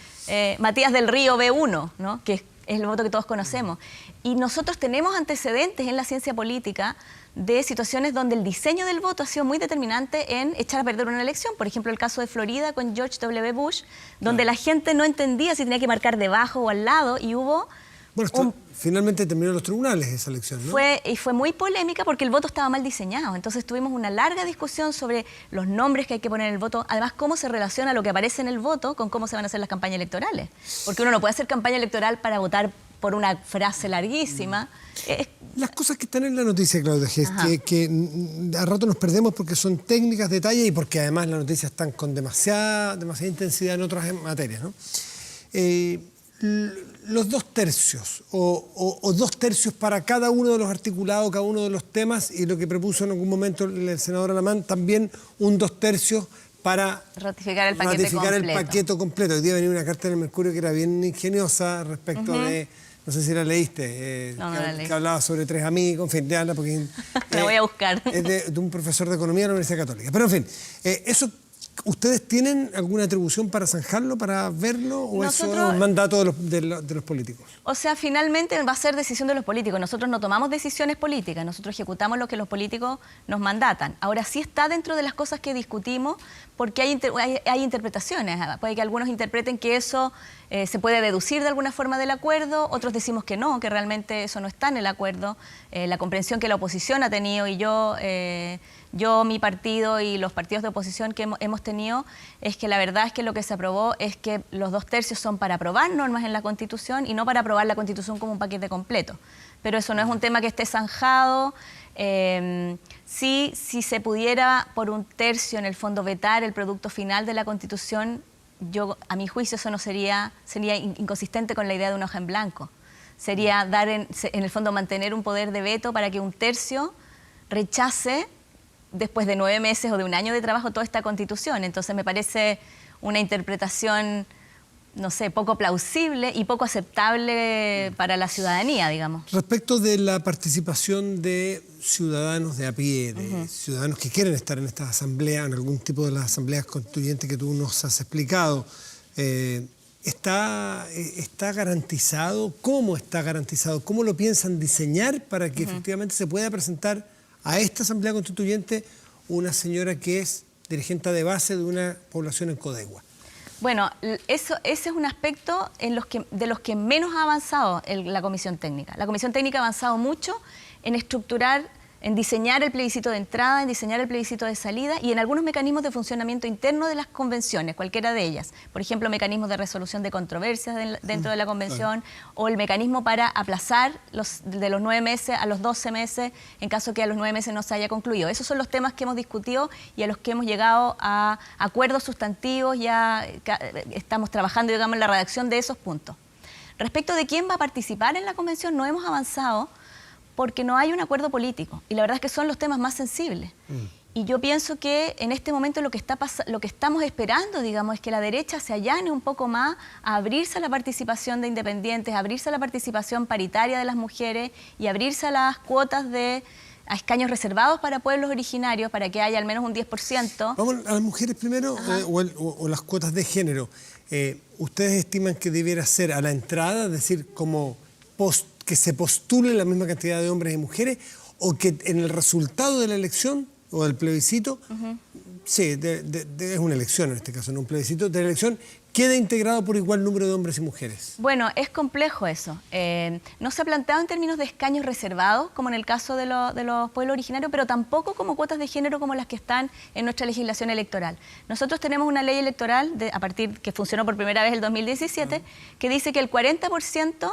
Matías del Río B1, ¿no? Que es el voto que todos conocemos. Y nosotros tenemos antecedentes en la ciencia política de situaciones donde el diseño del voto ha sido muy determinante en echar a perder una elección. Por ejemplo, el caso de Florida con George W. Bush, donde la gente no entendía si tenía que marcar debajo o al lado y hubo... Bueno, finalmente terminó en los tribunales esa elección, ¿no? Fue muy polémica porque el voto estaba mal diseñado. Entonces tuvimos una larga discusión sobre los nombres que hay que poner en el voto, además cómo se relaciona lo que aparece en el voto con cómo se van a hacer las campañas electorales. Porque uno no puede hacer campaña electoral para votar por una frase larguísima. Las cosas que están en la noticia, Claudia, que a rato nos perdemos porque son técnicas, detalles y porque además las noticias están con demasiada intensidad en otras materias, ¿no? Los 2 tercios o 2 tercios para cada uno de los articulados, cada uno de los temas, y lo que propuso en algún momento el senador Alamán, también un 2 tercios para ratificar el paquete completo. Hoy día venía una carta en el Mercurio que era bien ingeniosa respecto de, no sé si la leíste, que hablaba sobre 3 amigos, en fin, anda porque... la voy a buscar. Es de un profesor de economía de la Universidad Católica. Pero en fin, eso... ¿Ustedes tienen alguna atribución para zanjarlo, para verlo, o eso es un mandato de los políticos? O sea, finalmente va a ser decisión de los políticos. Nosotros no tomamos decisiones políticas, nosotros ejecutamos lo que los políticos nos mandatan. Ahora sí está dentro de las cosas que discutimos porque hay interpretaciones. Puede que algunos interpreten que eso se puede deducir de alguna forma del acuerdo, otros decimos que no, que realmente eso no está en el acuerdo. La comprensión que la oposición ha tenido y yo, mi partido y los partidos de oposición que hemos tenido, es que la verdad es que lo que se aprobó es que los 2 tercios son para aprobar normas en la Constitución y no para aprobar la Constitución como un paquete completo. Pero eso no es un tema que esté zanjado. Si se pudiera por 1 tercio en el fondo vetar el producto final de la Constitución, a mi juicio eso no sería inconsistente con la idea de una hoja en blanco. Sería dar en el fondo mantener un poder de veto para que 1 tercio rechace después de 9 meses o de 1 año de trabajo toda esta Constitución. Entonces me parece una interpretación, no sé, poco plausible y poco aceptable para la ciudadanía, digamos. Respecto de la participación de ciudadanos de a pie, de ciudadanos que quieren estar en esta asamblea, en algún tipo de las asambleas constituyentes que tú nos has explicado, ¿está garantizado? ¿Cómo está garantizado? ¿Cómo lo piensan diseñar para que efectivamente se pueda presentar a esta Asamblea Constituyente una señora que es dirigente de base de una población en Codegua? Bueno, ese es un aspecto de los que menos ha avanzado la Comisión Técnica. La Comisión Técnica ha avanzado mucho en estructurar, en diseñar el plebiscito de entrada, en diseñar el plebiscito de salida y en algunos mecanismos de funcionamiento interno de las convenciones, cualquiera de ellas. Por ejemplo, mecanismos de resolución de controversias dentro de la convención, o el mecanismo para aplazar de los 9 meses a los 12 meses en caso que a los 9 meses no se haya concluido. Esos son los temas que hemos discutido y a los que hemos llegado a acuerdos sustantivos. Ya estamos trabajando, digamos, en la redacción de esos puntos. Respecto de quién va a participar en la convención, no hemos avanzado porque no hay un acuerdo político. Y la verdad es que son los temas más sensibles. Y yo pienso que en este momento lo que estamos esperando, digamos, es que la derecha se allane un poco más a abrirse a la participación de independientes, a abrirse a la participación paritaria de las mujeres y abrirse a las cuotas a escaños reservados para pueblos originarios, para que haya al menos un 10%. Vamos a las mujeres primero, o las cuotas de género. ¿Ustedes estiman que debiera ser a la entrada, es decir, como que se postule la misma cantidad de hombres y mujeres, o que en el resultado de la elección o del plebiscito, sí, es una elección en este caso, no un plebiscito, de la elección, quede integrado por igual número de hombres y mujeres? Bueno, es complejo eso. No se ha planteado en términos de escaños reservados, como en el caso de los pueblos originarios, pero tampoco como cuotas de género como las que están en nuestra legislación electoral. Nosotros tenemos una ley electoral, que funcionó por primera vez en el 2017, que dice que el 40%...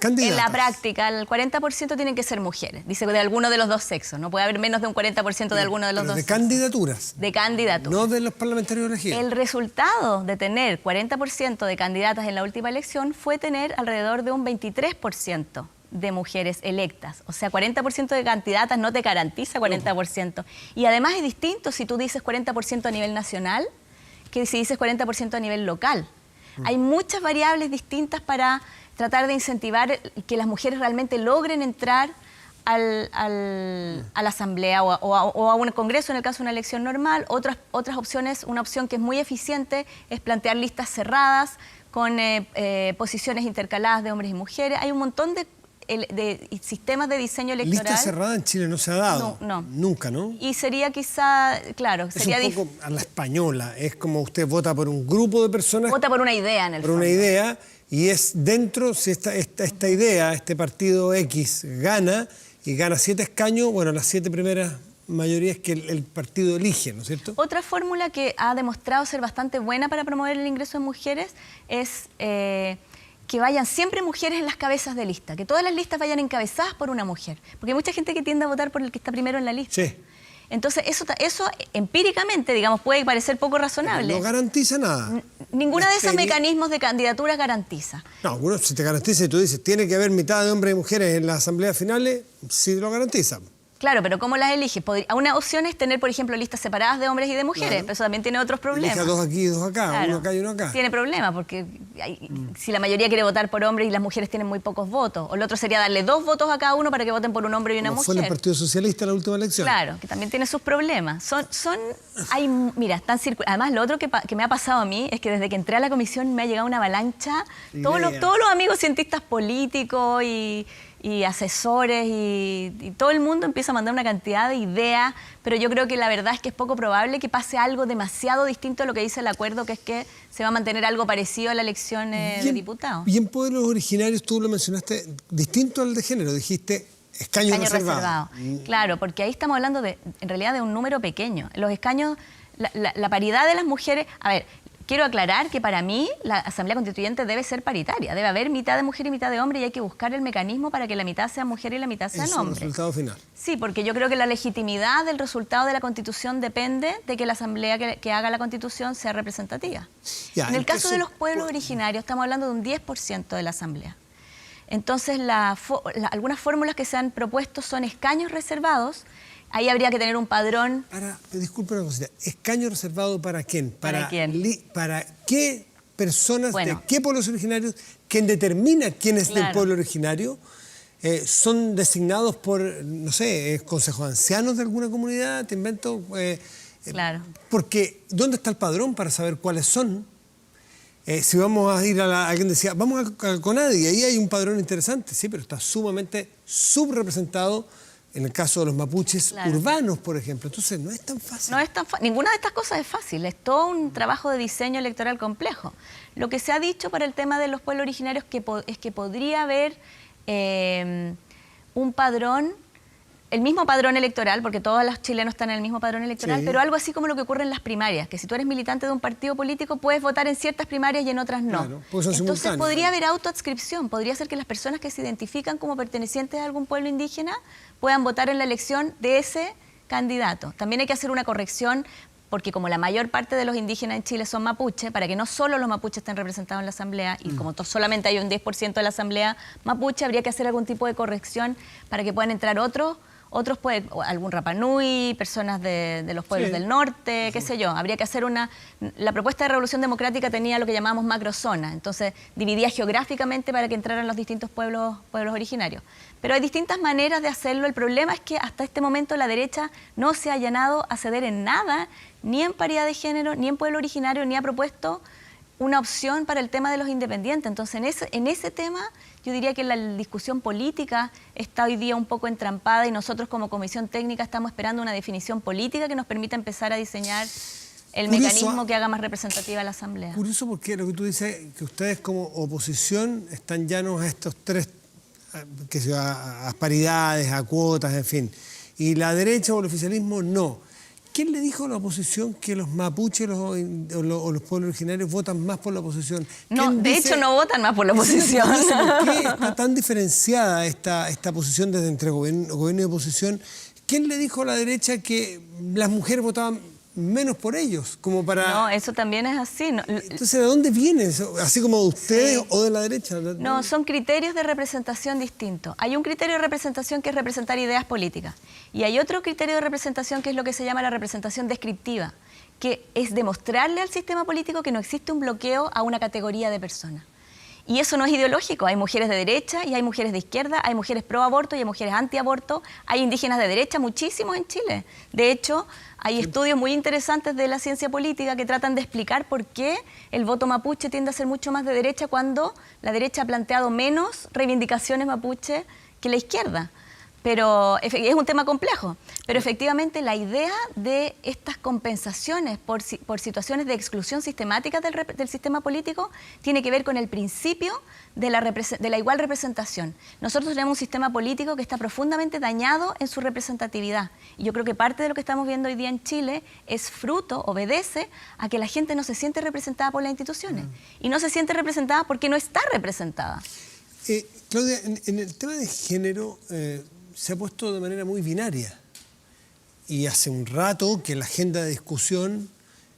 En la práctica, el 40% tienen que ser mujeres, dice de alguno de los dos sexos. No puede haber menos de un 40% de alguno de los dos sexos. ¿De candidaturas? De candidaturas. No de los parlamentarios elegidos. El resultado de tener 40% de candidatas en la última elección fue tener alrededor de un 23% de mujeres electas. O sea, 40% de candidatas no te garantiza 40%. Y además es distinto si tú dices 40% a nivel nacional que si dices 40% a nivel local. Hay muchas variables distintas para tratar de incentivar que las mujeres realmente logren entrar a la asamblea o a un congreso en el caso de una elección normal. Otras opciones, una opción que es muy eficiente es plantear listas cerradas con posiciones intercaladas de hombres y mujeres. Hay un montón de sistemas de diseño electoral. Lista cerrada en Chile no se ha dado. No. Nunca, ¿no? Y sería quizá, claro, sería un poco a la española. Es como usted vota por un grupo de personas. Vota por una idea en el fondo. Por una idea, y es dentro, si esta idea, este partido X gana, y gana 7 escaños, bueno, las 7 primeras mayorías que el partido elige, ¿no es cierto? Otra fórmula que ha demostrado ser bastante buena para promover el ingreso de mujeres es que vayan siempre mujeres en las cabezas de lista, que todas las listas vayan encabezadas por una mujer, porque hay mucha gente que tiende a votar por el que está primero en la lista. Sí. Entonces, eso empíricamente, digamos, puede parecer poco razonable. Pero no garantiza nada. Ninguno de esos mecanismos de candidaturas garantiza. No, uno si te garantiza y tú dices, tiene que haber mitad de hombres y mujeres en las asambleas finales, sí lo garantiza. Claro, pero ¿cómo las eliges? Una opción es tener, por ejemplo, listas separadas de hombres y de mujeres, pero eso también tiene otros problemas. Elija 2 aquí y 2 acá, claro, uno acá y uno acá. Tiene problemas, porque si la mayoría quiere votar por hombres y las mujeres tienen muy pocos votos, o lo otro sería darle 2 votos a cada uno para que voten por un hombre y una mujer. Fue en el Partido Socialista en la última elección. Claro, que también tiene sus problemas. Mira, están además, lo otro que me ha pasado a mí es que desde que entré a la comisión me ha llegado una avalancha. Todos los amigos cientistas políticos y asesores y todo el mundo empieza a mandar una cantidad de ideas, pero yo creo que la verdad es que es poco probable que pase algo demasiado distinto a lo que dice el acuerdo, que es que se va a mantener algo parecido a la elección de diputados. Y en pueblos originarios tú lo mencionaste distinto al de género, dijiste escaños reservados. Claro, porque ahí estamos hablando en realidad de un número pequeño. Los escaños, la paridad de las mujeres, a ver, quiero aclarar que para mí la Asamblea Constituyente debe ser paritaria. Debe haber mitad de mujer y mitad de hombre y hay que buscar el mecanismo para que la mitad sea mujer y la mitad sean hombres. Es el resultado final. Sí, porque yo creo que la legitimidad del resultado de la Constitución depende de que la Asamblea que haga la Constitución sea representativa. En el caso de los pueblos originarios estamos hablando de un 10% de la Asamblea. Entonces, algunas fórmulas que se han propuesto son escaños reservados. Ahí habría que tener un padrón. Disculpe una cosita, ¿escaño reservado para quién? ¿Para quién? ¿Para qué personas de qué pueblos originarios? ¿Quién determina quién es del pueblo originario? ¿Son designados por, no sé, consejos ancianos de alguna comunidad? ¿Te invento? Claro. Porque, ¿dónde está el padrón para saber cuáles son? Si vamos a ir alguien decía, vamos a CONADI, ahí hay un padrón interesante, sí, pero está sumamente subrepresentado en el caso de los mapuches urbanos, por ejemplo. Entonces, no es tan fácil. No es tan ninguna de estas cosas es fácil, es todo un trabajo de diseño electoral complejo. Lo que se ha dicho para el tema de los pueblos originarios es que podría haber un padrón, el mismo padrón electoral, porque todos los chilenos están en el mismo padrón electoral, pero algo así como lo que ocurre en las primarias, que si tú eres militante de un partido político puedes votar en ciertas primarias y en otras no. Claro, pues son entonces simultáneos. podría haber autoadscripción, podría ser que las personas que se identifican como pertenecientes a algún pueblo indígena puedan votar en la elección de ese candidato. También hay que hacer una corrección, porque como la mayor parte de los indígenas en Chile son mapuche, para que no solo los mapuches estén representados en la asamblea, y como solamente hay un 10% de la asamblea mapuche, habría que hacer algún tipo de corrección para que puedan entrar otros pueden, algún Rapanui, personas de los pueblos del norte, qué sé yo. Habría que hacer la propuesta de Revolución Democrática tenía lo que llamamos macrozona, entonces dividía geográficamente para que entraran los distintos pueblos originarios. Pero hay distintas maneras de hacerlo. El problema es que hasta este momento la derecha no se ha allanado a ceder en nada, ni en paridad de género, ni en pueblo originario, ni ha propuesto una opción para el tema de los independientes. Entonces, en ese tema, yo diría que la discusión política está hoy día un poco entrampada y nosotros como comisión técnica estamos esperando una definición política que nos permita empezar a diseñar el mecanismo que haga más representativa a la Asamblea. Curioso porque lo que tú dices, que ustedes como oposición están llanos a estos tres, que sea, a paridades, a cuotas, en fin, y la derecha o el oficialismo no. ¿Quién le dijo a la oposición que los mapuches o los pueblos originarios votan más por la oposición? No, de hecho no votan más por la oposición. ¿Por qué está tan diferenciada esta posición desde entre gobierno y oposición? ¿Quién le dijo a la derecha que las mujeres votaban menos por ellos? Como para... No, eso también es así. No. Entonces, ¿de dónde viene eso? ¿Así como de ustedes o de la derecha? No, son criterios de representación distintos. Hay un criterio de representación que es representar ideas políticas. Y hay otro criterio de representación que es lo que se llama la representación descriptiva, que es demostrarle al sistema político que no existe un bloqueo a una categoría de personas. Y eso no es ideológico. Hay mujeres de derecha y hay mujeres de izquierda, hay mujeres pro aborto y hay mujeres anti aborto, hay indígenas de derecha, muchísimos en Chile. De hecho, hay estudios muy interesantes de la ciencia política que tratan de explicar por qué el voto mapuche tiende a ser mucho más de derecha cuando la derecha ha planteado menos reivindicaciones mapuche que la izquierda. Pero es un tema complejo. Pero efectivamente la idea de estas compensaciones por situaciones de exclusión sistemática del sistema político tiene que ver con el principio de la igual representación. Nosotros tenemos un sistema político que está profundamente dañado en su representatividad. Y yo creo que parte de lo que estamos viendo hoy día en Chile es obedece a que la gente no se siente representada por las instituciones. Y no se siente representada porque no está representada. Claudia, en el tema de género... se ha puesto de manera muy binaria y hace un rato que la agenda de discusión,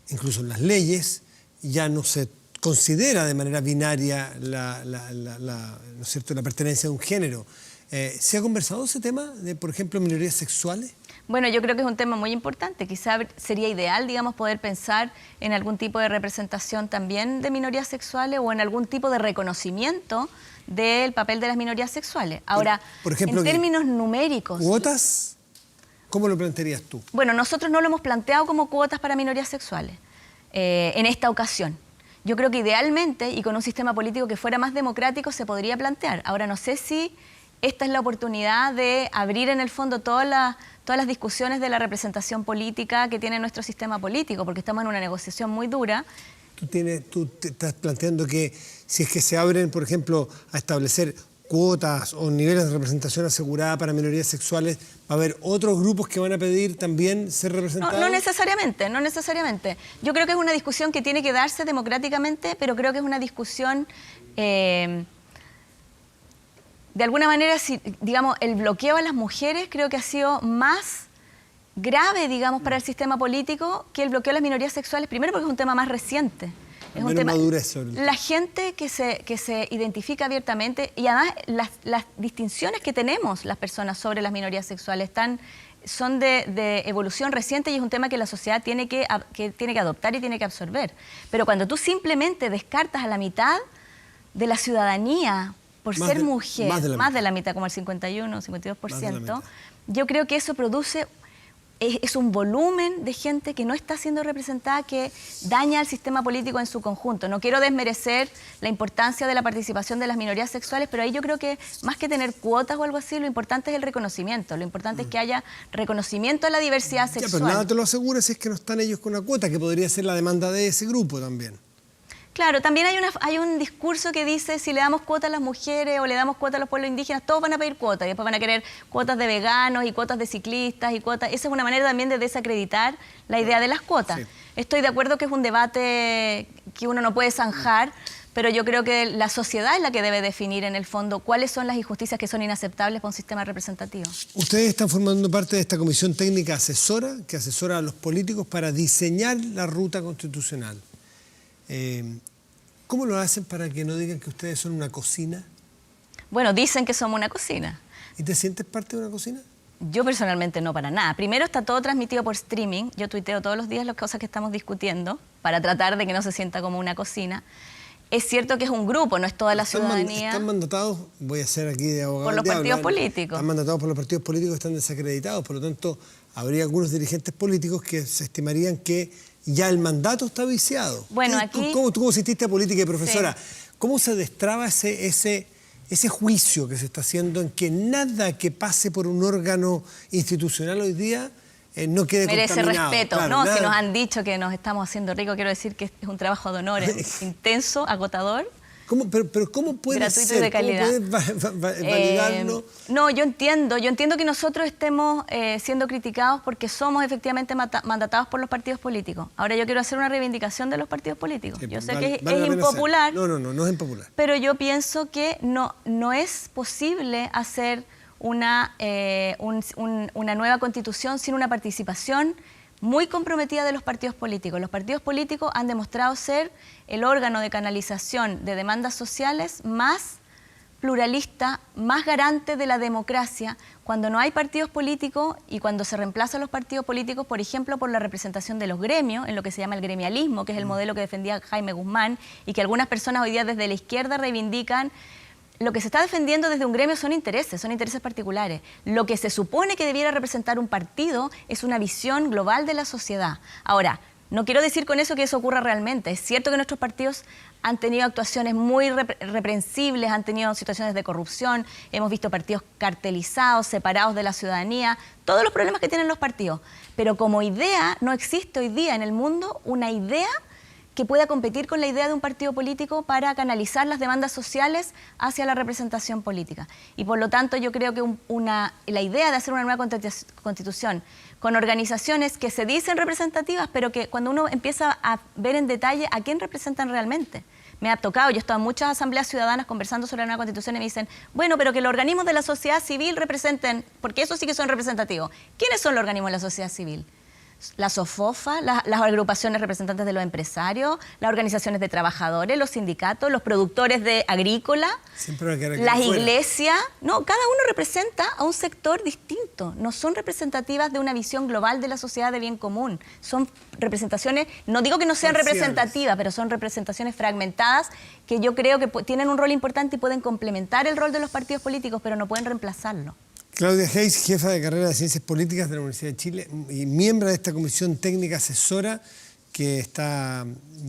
incluso en las leyes, ya no se considera de manera binaria ¿no es cierto?, la pertenencia de un género. ¿Se ha conversado ese tema de, por ejemplo, minorías sexuales? Bueno, yo creo que es un tema muy importante. Quizá sería ideal, digamos, poder pensar en algún tipo de representación también de minorías sexuales o en algún tipo de reconocimiento del papel de las minorías sexuales. Ahora, por ejemplo, en términos numéricos... ¿Cuotas? ¿Cómo lo plantearías tú? Bueno, nosotros no lo hemos planteado como cuotas para minorías sexuales en esta ocasión. Yo creo que idealmente, y con un sistema político que fuera más democrático, se podría plantear. Ahora, no sé si esta es la oportunidad de abrir en el fondo todas las discusiones de la representación política que tiene nuestro sistema político, porque estamos en una negociación muy dura. Tú te estás planteando que si es que se abren, por ejemplo, a establecer cuotas o niveles de representación asegurada para minorías sexuales, ¿va a haber otros grupos que van a pedir también ser representados? No necesariamente, no necesariamente. Yo creo que es una discusión que tiene que darse democráticamente, pero creo que es una discusión... de alguna manera, digamos, el bloqueo a las mujeres creo que ha sido más grave, digamos, para el sistema político que el bloqueo a las minorías sexuales, primero porque es un tema más reciente. Es un tema, la gente que se identifica abiertamente y además las distinciones que tenemos las personas sobre las minorías sexuales son de evolución reciente y es un tema que la sociedad tiene que adoptar y tiene que absorber. Pero cuando tú simplemente descartas a la mitad de la ciudadanía por ser mujer, más de la mitad, como el 51 o 52%, yo creo que eso produce es un volumen de gente que no está siendo representada, que daña al sistema político en su conjunto. No quiero desmerecer la importancia de la participación de las minorías sexuales, pero ahí yo creo que más que tener cuotas o algo así, lo importante es el reconocimiento. Lo importante es que haya reconocimiento a la diversidad sexual. Ya, pero nada te lo asegura si es que no están ellos con una cuota, que podría ser la demanda de ese grupo también. Claro, también hay un discurso que dice si le damos cuotas a las mujeres o le damos cuotas a los pueblos indígenas, todos van a pedir cuotas y después van a querer cuotas de veganos y cuotas de ciclistas y cuotas. Esa es una manera también de desacreditar la idea de las cuotas. Sí. Estoy de acuerdo que es un debate que uno no puede zanjar, pero yo creo que la sociedad es la que debe definir en el fondo cuáles son las injusticias que son inaceptables para un sistema representativo. Ustedes están formando parte de esta comisión técnica asesora que asesora a los políticos para diseñar la ruta constitucional. ¿Cómo lo hacen para que no digan que ustedes son una cocina? Bueno, dicen que somos una cocina. ¿Y te sientes parte de una cocina? Yo personalmente no, para nada. Primero está todo transmitido por streaming. Yo tuiteo todos los días las cosas que estamos discutiendo para tratar de que no se sienta como una cocina. Es cierto que es un grupo, no es toda la ciudadanía. Están mandatados, voy a ser aquí de abogado. Por los partidos políticos. Están mandatados por los partidos políticos, están desacreditados. Por lo tanto, habría algunos dirigentes políticos que se estimarían que ya el mandato está viciado. Bueno, aquí... ¿Cómo asististe a política y profesora? Sí. ¿Cómo se destraba ese juicio que se está haciendo en que nada que pase por un órgano institucional hoy día no quede merece contaminado? Respeto? Claro, no, nada. Si nos han dicho que nos estamos haciendo ricos, quiero decir que es un trabajo de honor, es intenso, agotador. Pero ¿cómo puede gratuito ser? Y de calidad. ¿Cómo puedes validarlo? No, yo entiendo que nosotros estemos siendo criticados porque somos efectivamente mandatados por los partidos políticos. Ahora yo quiero hacer una reivindicación de los partidos políticos. Sí, yo sé que vale es impopular. No es impopular. Pero yo pienso que no es posible hacer una nueva constitución sin una participación muy comprometida de los partidos políticos. Los partidos políticos han demostrado ser el órgano de canalización de demandas sociales más pluralista, más garante de la democracia, cuando no hay partidos políticos y cuando se reemplazan los partidos políticos, por ejemplo, por la representación de los gremios, en lo que se llama el gremialismo, que es el modelo que defendía Jaime Guzmán y que algunas personas hoy día desde la izquierda reivindican. Lo que se está defendiendo desde un gremio son intereses particulares. Lo que se supone que debiera representar un partido es una visión global de la sociedad. Ahora, no quiero decir con eso que eso ocurra realmente. Es cierto que nuestros partidos han tenido actuaciones muy reprensibles, han tenido situaciones de corrupción, hemos visto partidos cartelizados, separados de la ciudadanía, todos los problemas que tienen los partidos. Pero como idea, no existe hoy día en el mundo una idea que pueda competir con la idea de un partido político para canalizar las demandas sociales hacia la representación política. Y por lo tanto yo creo que la idea de hacer una nueva constitución con organizaciones que se dicen representativas, pero que cuando uno empieza a ver en detalle a quién representan realmente. Me ha tocado, yo he estado en muchas asambleas ciudadanas conversando sobre la nueva constitución y me dicen, bueno, pero que los organismos de la sociedad civil representen, porque esos sí que son representativos. ¿Quiénes son los organismos de la sociedad civil? La SOFOFA, las agrupaciones representantes de los empresarios, las organizaciones de trabajadores, los sindicatos, los productores de agrícola, las iglesias. No, cada uno representa a un sector distinto. No son representativas de una visión global de la sociedad de bien común. Son representaciones, no digo que no sean representativas, pero son representaciones fragmentadas que yo creo que tienen un rol importante y pueden complementar el rol de los partidos políticos, pero no pueden reemplazarlo. Claudia Hayes, jefa de carrera de Ciencias Políticas de la Universidad de Chile y miembro de esta comisión técnica asesora que está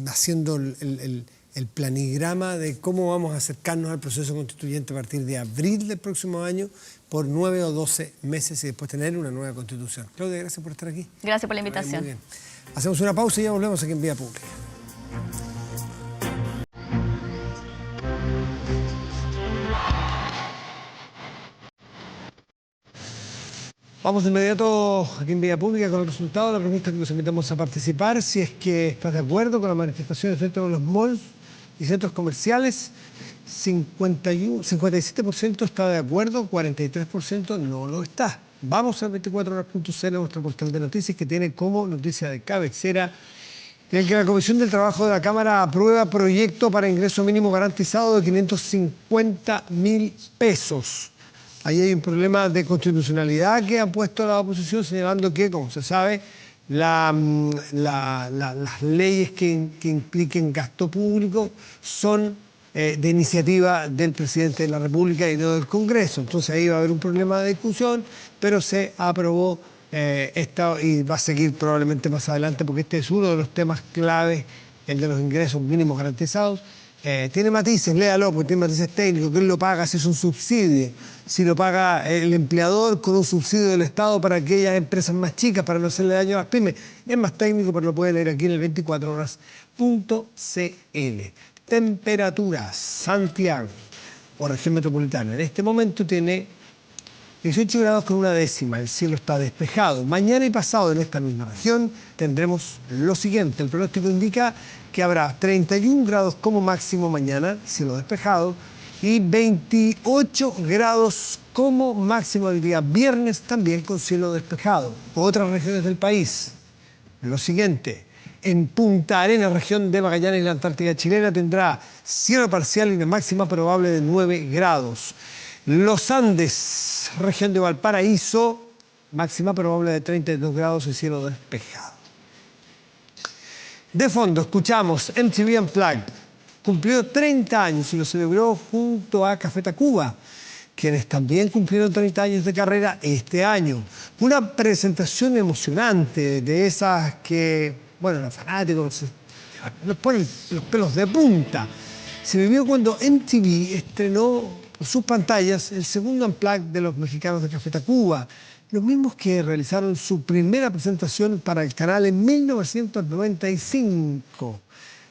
haciendo el planigrama de cómo vamos a acercarnos al proceso constituyente a partir de abril del próximo año por 9 o 12 meses y después tener una nueva constitución. Claudia, gracias por estar aquí. Gracias por la invitación. Muy bien. Hacemos una pausa y ya volvemos aquí en Vía Pública. Vamos de inmediato aquí en Vía Pública con el resultado de la pregunta que los invitamos a participar. Si es que estás de acuerdo con las manifestaciones dentro de los malls y centros comerciales, 57% está de acuerdo, 43% no lo está. Vamos a 24horas.cl, nuestro portal de noticias que tiene como noticia de cabecera en el que la Comisión del Trabajo de la Cámara aprueba proyecto para ingreso mínimo garantizado de 550.000 pesos. Ahí hay un problema de constitucionalidad que ha puesto la oposición, señalando que, como se sabe, las leyes que impliquen gasto público son de iniciativa del presidente de la República y no del Congreso. Entonces ahí va a haber un problema de discusión, pero se aprobó y va a seguir probablemente más adelante, porque este es uno de los temas claves, el de los ingresos mínimos garantizados. Tiene matices, léalo, porque tiene matices técnicos. ¿Quién lo paga? Si es un subsidio. Si lo paga el empleador con un subsidio del Estado para aquellas empresas más chicas, para no hacerle daño a las pymes. Es más técnico, pero lo puede leer aquí en el 24horas.cl. Temperaturas. Santiago, o región metropolitana, en este momento tiene 18 grados con una décima. El cielo está despejado. Mañana y pasado en esta misma región tendremos lo siguiente. El pronóstico indica que habrá 31 grados como máximo mañana, cielo despejado, y 28 grados como máximo el día viernes, también con cielo despejado. Otras regiones del país, lo siguiente. En Punta Arenas, región de Magallanes y la Antártida chilena, tendrá cielo parcial y una máxima probable de 9 grados. Los Andes, región de Valparaíso, máxima probable de 32 grados y cielo despejado. De fondo escuchamos MTV Unplugged. Cumplió 30 años y lo celebró junto a Café Tacuba, quienes también cumplieron 30 años de carrera este año. Una presentación emocionante, de esas que, bueno, los fanáticos nos ponen los pelos de punta. Se vivió cuando MTV estrenó en sus pantallas el segundo Unplugged de los mexicanos de Café Tacuba, los mismos que realizaron su primera presentación para el canal en 1995.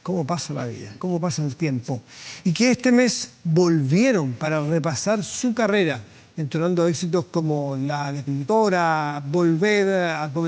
¿Cómo pasa la vida? ¿Cómo pasa el tiempo? Y que este mes volvieron para repasar su carrera, entonando éxitos como La Escritora, Volver a comenzar.